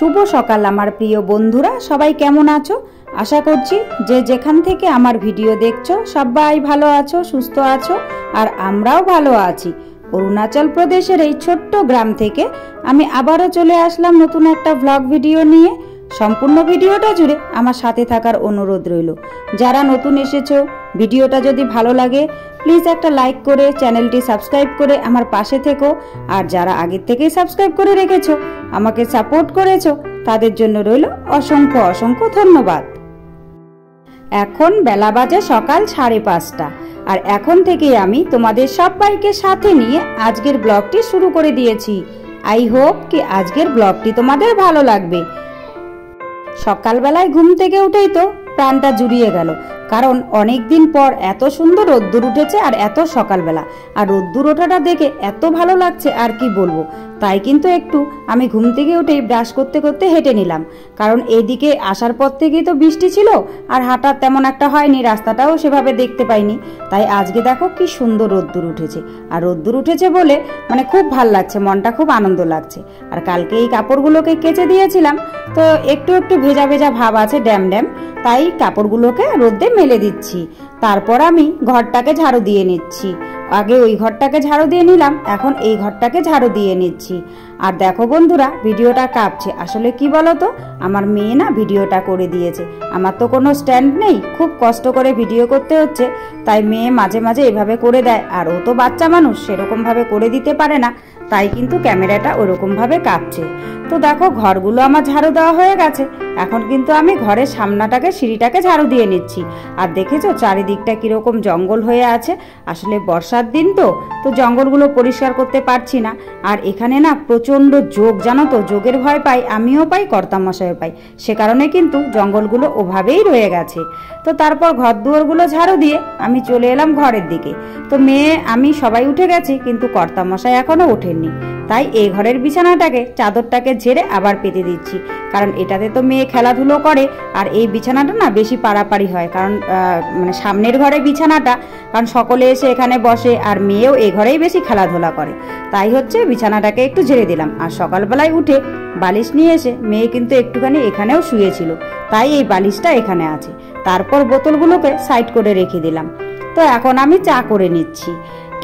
শুভ সকাল আমার প্রিয় বন্ধুরা, সবাই কেমন আছো? আশা করছি যে যেখান থেকে আমার ভিডিও দেখছো সবাই ভালো আছো, সুস্থ আছো, আর আমরাও ভালো আছি। অরুণাচল প্রদেশের এই ছোট্ট গ্রাম থেকে আমি আবারও চলে আসলাম নতুন একটা ব্লগ ভিডিও নিয়ে। সম্পূর্ণ ভিডিওটা জুড়ে আমার সাথে থাকার অনুরোধ রইল। যারা নতুন এসেছো, ভিডিওটা যদি ভালো লাগে প্লিজ একটা লাইক করে চ্যানেলটি সাবস্ক্রাইব করে আমার পাশে থেকো। আর যারা আগের থেকেই সাবস্ক্রাইব করে রেখেছো, আমাকে সাপোর্ট করেছো, তাদের জন্য রইল অসংখ্য অসংখ্য ধন্যবাদ। এখন বেলা বাজে সকাল 5:30, আর এখন থেকেই আমি তোমাদের সবাইকে সাথে নিয়ে আজকের ব্লগটি শুরু করে দিয়েছি। আই হোপ কি আজকের ব্লগটি তোমাদের ভালো লাগবে। সকালবেলায় ঘুম থেকে উঠেই তো প্রাণটা জুড়িয়ে গেল, কারণ অনেক দিন পর এত সুন্দর রোদ্দুর উঠেছে আর এত সকালবেলা, আর রোদ্দুর ওঠাটা দেখে এত ভালো লাগছে আর কি বলবো। তাই কিন্তু একটু আমি ঘুম থেকে উঠেই ব্রাশ করতে করতে হেঁটে নিলাম, কারণ এইদিকে আসার পর থেকেই তো বৃষ্টি ছিল আর হাঁটা তেমন একটা হয়নি, রাস্তাটাও সেভাবে দেখতে পাইনি। তাই আজকে দেখো কি সুন্দর রোদ্দুর উঠেছে, আর রোদ্দুর উঠেছে বলে মানে খুব ভাল লাগছে, মনটা খুব আনন্দ লাগছে। আর কালকে এই কাপড়গুলোকে কেচে দিয়েছিলাম, তো একটু একটু ভেজা ভেজা ভাব আছে, ড্যাম ড্যাম, তাই কাপড়গুলোকে রোদে মেলে দিচ্ছি। তারপর আমি ঘরটাকে ঝাড়ু দিয়ে নিচ্ছি। আগে ওই ঘরটাকে ঝাড়ু দিয়ে নিলাম, এখন এই ঘরটাকে ঝাড়ু দিয়ে নিচ্ছি। আর দেখো বন্ধুরা, ভিডিওটা কাঁপছে। আসলে কি বলতো, আমার মেয়ে না ভিডিওটা করে দিয়েছে। আমার তো কোনো স্ট্যান্ড নেই, খুব কষ্ট করে ভিডিও করতে হচ্ছে, তাই মেয়ে মাঝে মাঝে এভাবে করে দেয়। আর ও তো বাচ্চা মানুষ, সেরকমভাবে করে দিতে পারে না, তাই কিন্তু ক্যামেরাটা ওরকমভাবে কাঁপছে। তো দেখো ঘরগুলো আমার ঝাড়ু দেওয়া হয়ে গেছে, এখন কিন্তু আমি ঘরের সামনাটাকে সিঁড়িটাকে ঝাড়ু দিয়ে নিচ্ছি। আর দেখেছো চারিদিকটা কিরকম জঙ্গল হয়ে আছে। আসলে বর্ষার দিন তো জঙ্গলগুলো পরিষ্কার করতে পারছি না। আর এখানে না প্রচণ্ড যোগ, জানো তো, যোগের ভয় পাই, আমিও পাই, কর্তামশাইও পাই, সে কারণে কিন্তু জঙ্গলগুলো ওভাবেই রয়ে গেছে। তো তারপর ঘর দুয়ারগুলো ঝাড়ু দিয়ে আমি চলে এলাম ঘরের দিকে। তো মেয়ে আমি সবাই উঠে গেছি, কিন্তু কর্তামশাই এখনো ওঠেননি। তাই এই ঘরের বিছানাটাকে চাদরটাকে ঝেড়ে আবার পেতে দিচ্ছি, কারণ এটাতে তো মেয়ে খেলাধুলো করে। আর এই বিছানাটা না বেশি পাড়াপাড়ি হয়, কারণ মানে সামনের ঘরে বিছানাটা, কারণ সকলে এসে এখানে বসে, আর মেয়েও এই ঘরেই বেশি খেলাধুলা করে। তাই হচ্ছে বিছানাটাকে একটু ঝেড়ে দিলাম। আর সকালবেলায় উঠে বালিশ নিয়ে এসে মেয়ে কিন্তু একটুখানি এখানেও শুয়েছিল, তাই এই বালিশটা এখানে আছে। তারপর বোতলগুলোকে সাইড করে রেখে দিলাম। তো এখন আমি চা করে নিচ্ছি।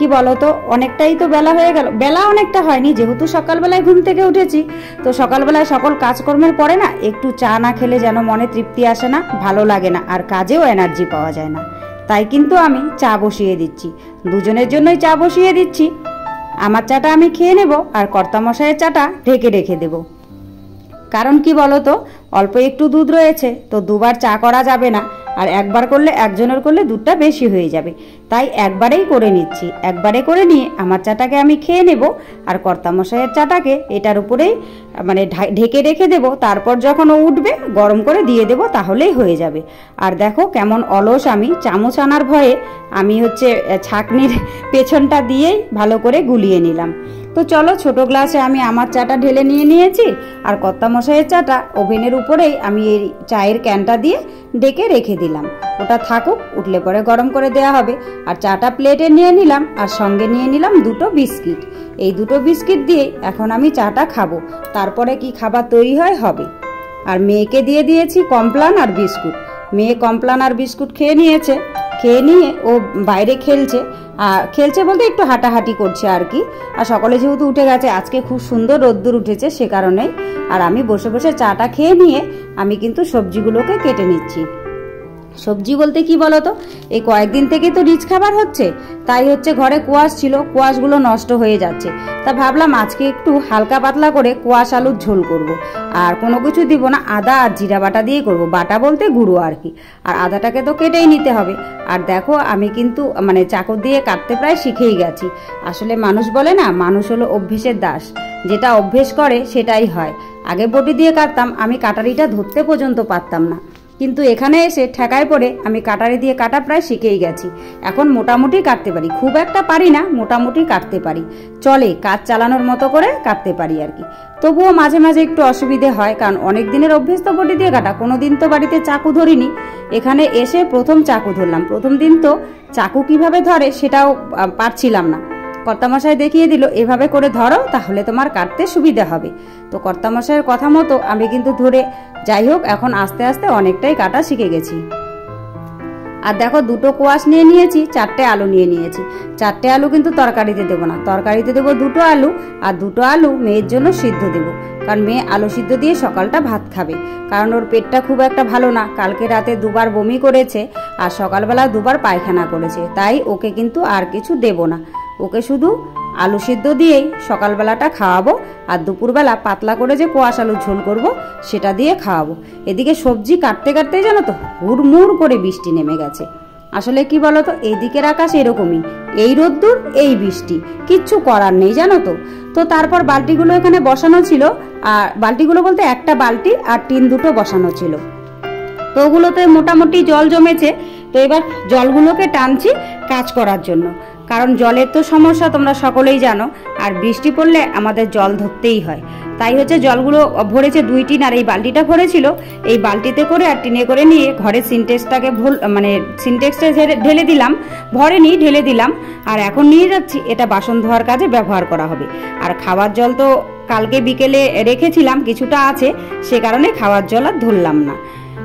কি বলতো, অনেকটাই তো বেলা হয়ে গেল। বেলা অনেকটা হয়নি, যেহেতু সকালবেলায় ঘুম থেকে উঠেছি, তো সকালবেলায় সকল কাজকর্মের পরে না একটু চা না খেলে যেন মনে তৃপ্তি আসে না, ভালো লাগে না, আর কাজেও এনার্জি পাওয়া যায় না। তাই কিন্তু আমি চা বসিয়ে দিচ্ছি, দুজনের জন্যই চা বসিয়ে দিচ্ছি। আমার চাটা আমি খেয়ে নেব, আর কর্তামশাইয়ের চাটা ঢেকে রেখে দেব। কারণ কি বলতো, অল্প একটু দুধ রয়েছে, তো দুবার চা করা যাবে না, আর একবার করলে, একজনের করলে দুধটা বেশি হয়ে যাবে। তাই একবারেই করে নিচ্ছি। একবারে করে নিয়ে আমার চাটাকে আমি খেয়ে নেব, আর কর্তামশাইয়ের চাটাকে এটার উপরেই মানে ঢেকে রেখে দেব। তারপর যখন ও উঠবে গরম করে দিয়ে দেব, তাহলেই হয়ে যাবে। আর দেখো কেমন অলস আমি, চামচ আনার ভয়ে আমি হচ্ছে ছাঁকনির পেছনটা দিয়েই ভালো করে গুলিয়ে নিলাম। তো চলো, ছোট গ্লাসে আমি আমার চাটা ঢেলে নিয়ে নিয়েছি, আর কর্তামশাইয়ের চাটা ওভেনের উপরেই আমি এই চায়ের ক্যানটা দিয়ে ডেকে রেখে দিলাম। ওটা থাকুক, উঠলে পরে গরম করে দেওয়া হবে। আর চাটা প্লেটে নিয়ে নিলাম, আর সঙ্গে নিয়ে নিলাম 2টো বিস্কিট। এই 2টো বিস্কিট দিয়ে এখন আমি চাটা খাবো। তারপরে কি খাবার তৈরি হয় হবে। আর মেয়েকে দিয়ে দিয়েছি কমপ্লান আর বিস্কুট। মেয়ে কমপ্লান আর বিস্কুট খেয়ে নিয়েছে। খেয়ে নিয়ে ও বাইরে খেলছে, খেলছে বলতে একটু হাঁটাহাঁটি করছে আর কি। আর সকলে যেহেতু উঠে গেছে, আজকে খুব সুন্দর রোদ্দুর উঠেছে, সে কারণেই। আর আমি বসে বসে চাটা খেয়ে নিয়ে আমি কিন্তু সবজিগুলোকে কেটে নিচ্ছি। সবজি বলতে কি বলতো, এই কয়েকদিন থেকে তো রিচ খাবার হচ্ছে, তাই হচ্ছে ঘরে কোয়াশ ছিল, কোয়াশগুলো নষ্ট হয়ে যাচ্ছে। তা ভাবলাম আজকে একটু হালকা পাতলা করে কোয়াশ আলুর ঝোল করব। আর কোনো কিছু দিব না, আদা আর জিরা বাটা দিয়ে করব। বাটা বলতে গুঁড়ো আর কি। আর আদাটাকে তো কেটেই নিতে হবে। আর দেখো আমি কিন্তু মানে চাকু দিয়ে কাটতে প্রায় শিখেই গেছি। আসলে মানুষ বলে না, মানুষ হলো অভ্যেসের দাস, যেটা অভ্যেস করে সেটাই হয়। আগে বটি দিয়ে কাটতাম, আমি কাটারিটা ধরতে পর্যন্ত পারতাম না, কিন্তু এখানে এসে ঠেকায় পড়ে আমি কাটারি দিয়ে কাটা প্রায় শিখেই গেছি। এখন মোটামুটি কাটতে পারি, খুব একটা পারি না, মোটামুটি কাটতে পারি, চলে, কাজ চালানোর মতো করে কাটতে পারি আর কি। তবুও মাঝে মাঝে একটু অসুবিধে হয়, কারণ অনেক দিনের অভ্যেস তো বটি দিয়ে কাটা, কোনোদিন তো বাড়িতে চাকু ধরিনি। এখানে এসে প্রথম চাকু ধরলাম। প্রথম দিন তো চাকু কিভাবে ধরে সেটাও পারছিলাম না, কর্তামশাই দেখিয়ে দিল, এভাবে করে ধরো তাহলে তোমার কাটতে সুবিধা হবে। তো কর্তামশাইয়ের কথা মতো আমি কিন্তু ধরে, যাই হোক এখন আস্তে আস্তে অনেকটাই কাটা শিখে গেছি। আর দেখো দুটো কোয়াশ নিয়ে নিয়েছি, 4টে আলু নিয়ে নিয়েছি। 4টে আলু কিন্তু তরকারিতে দেবো না, তরকারিতে দেবো 2টো আলু, আর 2টো আলু মেয়ের জন্য সিদ্ধ দেবো, কারণ মেয়ে আলু সিদ্ধ দিয়ে সকালটা ভাত খাবে। কারণ ওর পেটটা খুব একটা ভালো না, কালকে রাতে 2বার বমি করেছে আর সকালবেলা 2বার পায়খানা করেছে, তাই ওকে কিন্তু আর কিছু দেব না, ওকে শুধু আলু সিদ্ধ দিয়েই সকালবেলাটা খাওয়াবো। আর দুপুরবেলা পাতলা করে যে কোয়াশ আলু ঝোল করব সেটা দিয়ে খাওয়াবো। এদিকে সবজি কাটতে কাটতেই জানো তো হুড়মুড় করে বৃষ্টি নেমে গেছে। আসলে কি বলতো, এইদিকের আকাশ এরকমই, এই রোদ্দুর এই বৃষ্টি, কিচ্ছু করার নেই জানো তো। তো তারপর বালতিগুলো এখানে বসানো ছিল, আর বালতিগুলো বলতে একটা বালতি আর টিন 2টো বসানো ছিল। তো ওগুলোতে মোটামুটি জল জমেছে। তো এবার জলগুলোকে টানছি কাজ করার জন্য, কারণ জলের তো সমস্যা তোমরা সকলেই জানো, আর বৃষ্টি পড়লে আমাদের জল ধরতেই হয়। তাই হচ্ছে জলগুলো ভরেছে 2 টিন, আর এই বালতিটা ভরেছিল, এই বালতিতে করে আর টিনে করে নিয়ে ঘরের সিনটেক্সটাকে সিনটেক্সটা ঢেলে দিলাম, ভরেনি ঢেলে দিলাম। আর এখন নিয়ে যাচ্ছি, এটা বাসন ধোয়ার কাজে ব্যবহার করা হবে। আর খাওয়ার জল তো কালকে বিকেলে রেখেছিলাম, কিছুটা আছে, সে কারণে খাওয়ার জল আর ধরলাম না।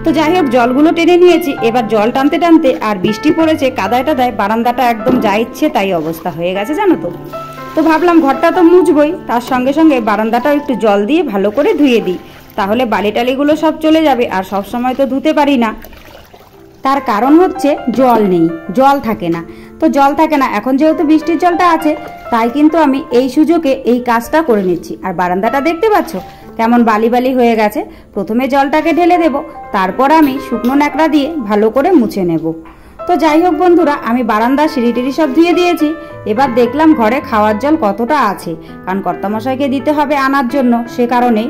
তো যাই হোক জলগুলো টেনে নিয়েছি, এবার জল টানতে টানতে আর বৃষ্টি পড়েছে কাদায় টাদায়, বারান্দাটা একদম যা ইচ্ছে তাই অবস্থা হয়ে গেছে জানো তো। তো ভাবলাম ঘরটা তো মুছবই, তার সঙ্গে সঙ্গে বারান্দাটাও একটু জল দিয়ে ভালো করে ধুয়ে দিই, তাহলে বালি টালিগুলো সব চলে যাবে। আর সব সময় তো ধুতে পারি না, তার কারণ হচ্ছে জল নেই, জল থাকে না। তো জল থাকে না, এখন যেহেতু বৃষ্টির জলটা আছে তাই কিন্তু আমি এই সুযোগে এই কাজটা করে নিচ্ছি। আর বারান্দাটা দেখতে পাচ্ছ কেমন বালি বালি হয়ে গেছে, প্রথমে জলটাকে ঢেলে দেব, তারপর আমি শুকনো ন্যাকড়া দিয়ে ভালো করে মুছে নেব। তো যাই হোক বন্ধুরা, আমি বারান্দা সিঁড়ি টিড়ি সব ধুয়ে দিয়েছি। এবার দেখলাম ঘরে খাওয়ার জল কতটা আছে, কারণ কর্তামশাইকে দিতে হবে আনার জন্য, সে কারণেই।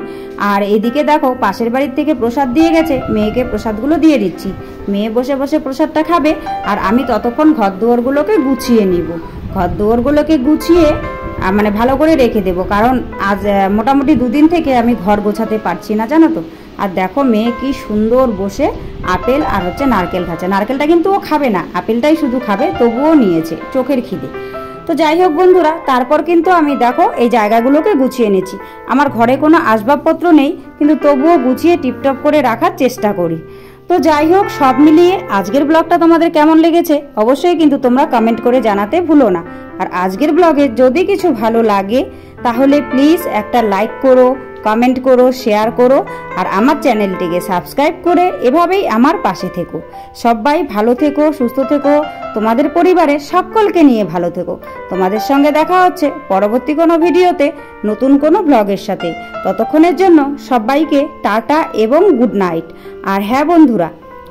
আর এদিকে দেখো পাশের বাড়ির থেকে প্রসাদ দিয়ে গেছে, মেয়েকে প্রসাদগুলো দিয়ে দিচ্ছি, মেয়ে বসে বসে প্রসাদটা খাবে। আর আমি ততক্ষণ ঘর দুয়ারগুলোকে গুছিয়ে নিব, ঘর দুয়ারগুলোকে গুছিয়ে মানে ভালো করে রেখে দেব, কারণ আজ মোটামুটি 2 দিন থেকে আমি ঘর গোছাতে পারছি না জানো তো। আর দেখো মেয়ে কি সুন্দর বসে আপেল আর হচ্ছে নারকেল খাচ্ছে, নারকেলটা কিন্তু ও খাবে না, আপেলটাই শুধু খাবে, তবুও নিয়েছে চোখের খিদে। তো যাই হোক বন্ধুরা, তারপর কিন্তু আমি দেখো এই জায়গাগুলোকে গুছিয়ে নিচ্ছি। আমার ঘরে কোনো আসবাবপত্র নেই, কিন্তু তবুও গুছিয়ে টিপটপ করে রাখার চেষ্টা করি। তো যাই হোক সব মিলিয়ে আজকের ব্লগটা তোমাদের কেমন লেগেছে অবশ্যই কিন্তু তোমরা কমেন্ট করে জানাতে ভুলো না। আর আজকের ব্লগে যদি কিছু ভালো লাগে তাহলে প্লিজ একটা লাইক করো, কমেন্ট করো, শেয়ার করো, আর আমার চ্যানেলটিকে সাবস্ক্রাইব করে এভাবেই আমার পাশে থেকো। সবাই ভালো থেকো, সুস্থ থেকো, তোমাদের পরিবারের সকলকে নিয়ে ভালো থেকো। তোমাদের সঙ্গে দেখা হচ্ছে পরবর্তী কোনো ভিডিওতে নতুন কোনো ব্লগের সাথে। ততক্ষণের জন্য সবাইকে টাটা এবং গুড নাইট। আর হ্যাঁ বন্ধুরা,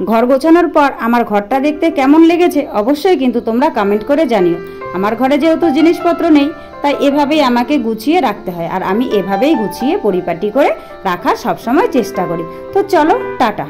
ঘর গোছানোর পর আমার ঘরটা দেখতে কেমন লেগেছে অবশ্যই কিন্তু তোমরা কমেন্ট করে জানিও। আমার ঘরে যেহেতু জিনিসপত্র নেই তাই এভাবেই আমাকে গুছিয়ে রাখতে হয়, আর আমি এভাবেই গুছিয়ে পরিপাটি করে রাখার সবসময় চেষ্টা করি। তো চলো টাটা।